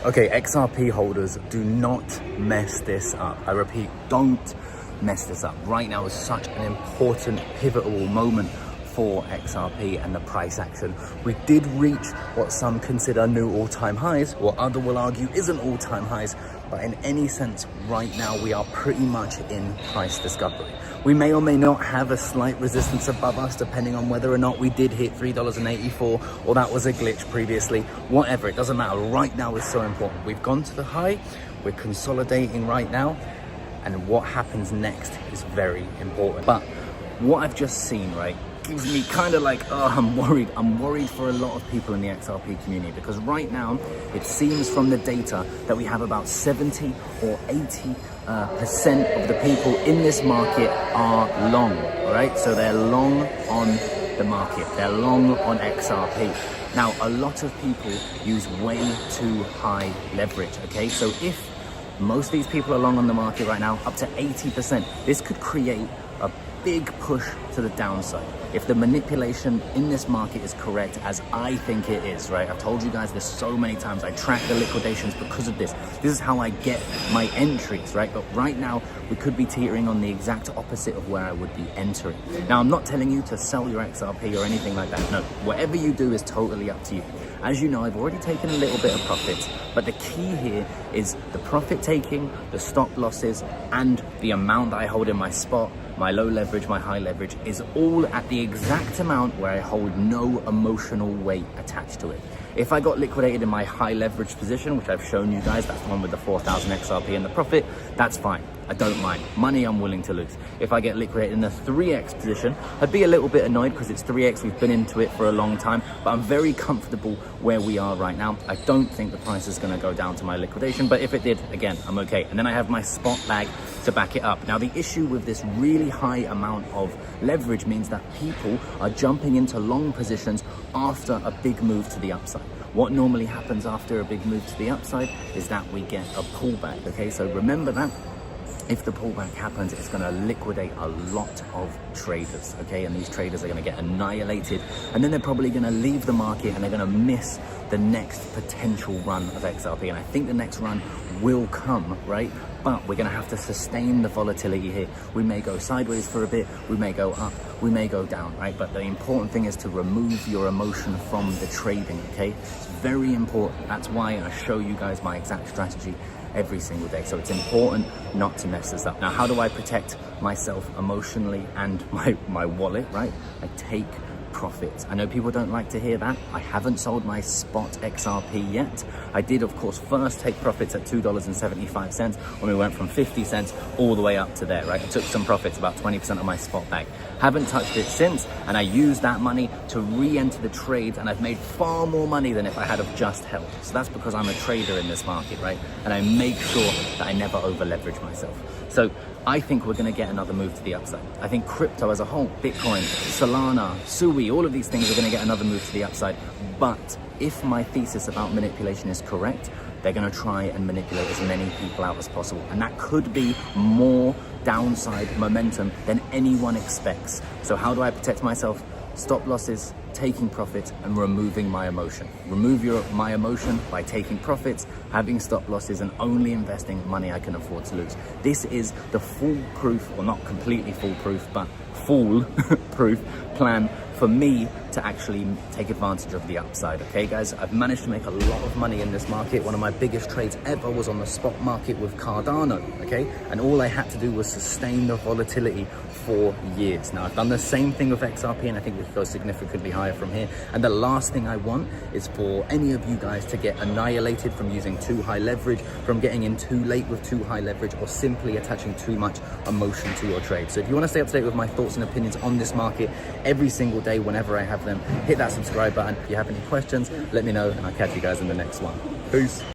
Okay, XRP holders, do not mess this up. I repeat, don't mess this up. Right now is such an important, pivotal moment for XRP and the price action. We did reach what some consider new all-time highs, what others will argue isn't all-time highs, but in any sense, right now we are pretty much in price discovery. We may or may not have a slight resistance above us, depending on whether or not we did hit $3.84 or that was a glitch previously. Whatever, it doesn't matter. Right now is so important. We've gone to the high, we're consolidating right now, and what happens next is very important. But what I've just seen, right, gives me kind of like, oh, I'm worried. I'm worried for a lot of people in the XRP community, because right now it seems from the data that we have about 70 or 80% of the people in this market are long, all right? So they're long on the market. They're long on XRP. Now, a lot of people use way too high leverage, okay? So if most of these people are long on the market right now, up to 80%, this could create a big push to the downside if the manipulation in this market is correct, as I think it is, right? I've told you guys this so many times. I track the liquidations because of this. This is how I get my entries, right? But right now we could be teetering on the exact opposite of where I would be entering. Now, I'm not telling you to sell your XRP or anything like that. No, whatever you do is totally up to you. As you know, I've already taken a little bit of profits, but the key here is the profit taking, the stop losses, and the amount that I hold in my spot, my low leverage, my high leverage, is all at the exact amount where I hold no emotional weight attached to it. If I got liquidated in my high leverage position, which I've shown you guys, that's the one with the 4,000 XRP and the profit, that's fine. I don't mind. Money I'm willing to lose. If I get liquidated in the 3x position, I'd be a little bit annoyed because it's 3x. We've been into it for a long time, but I'm very comfortable where we are right now. I don't think the price is going to go down to my liquidation, but if it did, again, I'm okay. And then I have my spot bag to back it up. Now, the issue with this really high amount of leverage means that people are jumping into long positions after a big move to the upside. What normally happens after a big move to the upside is that we get a pullback, okay? So remember that. If the pullback happens, it's going to liquidate a lot of traders, okay? And these traders are going to get annihilated, and then they're probably going to leave the market and they're going to miss the next potential run of XRP. And I think the next run will come, right? But we're going to have to sustain the volatility here. We may go sideways for a bit, we may go up, we may go down, right? But the important thing is to remove your emotion from the trading, okay? It's very important. That's why I show you guys my exact strategy every single day. So it's important not to mess this up. Now, how do I protect myself emotionally and my wallet, right? I take profits. I know people don't like to hear that. I haven't sold my spot XRP yet. I did, of course, first take profits at $2.75 when we went from 50 cents all the way up to there, right? I took some profits, about 20% of my spot bag. Haven't touched it since, and I used that money to re-enter the trades, and I've made far more money than if I had have just held. So that's because I'm a trader in this market, right? And I make sure that I never over leverage myself. So I think we're going to get another move to the upside. I think crypto as a whole, Bitcoin, Solana, Sui, all of these things are going to get another move to the upside. But if my thesis about manipulation is correct, they're going to try and manipulate as many people out as possible. And that could be more downside momentum than anyone expects. So how do I protect myself? Stop losses, taking profits, and removing my emotion. Remove my emotion by taking profits, having stop losses, and only investing money I can afford to lose. This is the foolproof, or not completely foolproof, but foolproof plan for me to actually take advantage of the upside. Okay, guys, I've managed to make a lot of money in this market. One of my biggest trades ever was on the spot market with Cardano, okay? And all I had to do was sustain the volatility for years. Now, I've done the same thing with XRP, and I think we could go significantly higher from here. And the last thing I want is for any of you guys to get annihilated from using too high leverage, from getting in too late with too high leverage, or simply attaching too much emotion to your trade. So if you want to stay up to date with my thoughts and opinions on this market every single day, whenever I have them, hit that subscribe button. If you have any questions, let me know, and I'll catch you guys in the next one. Peace.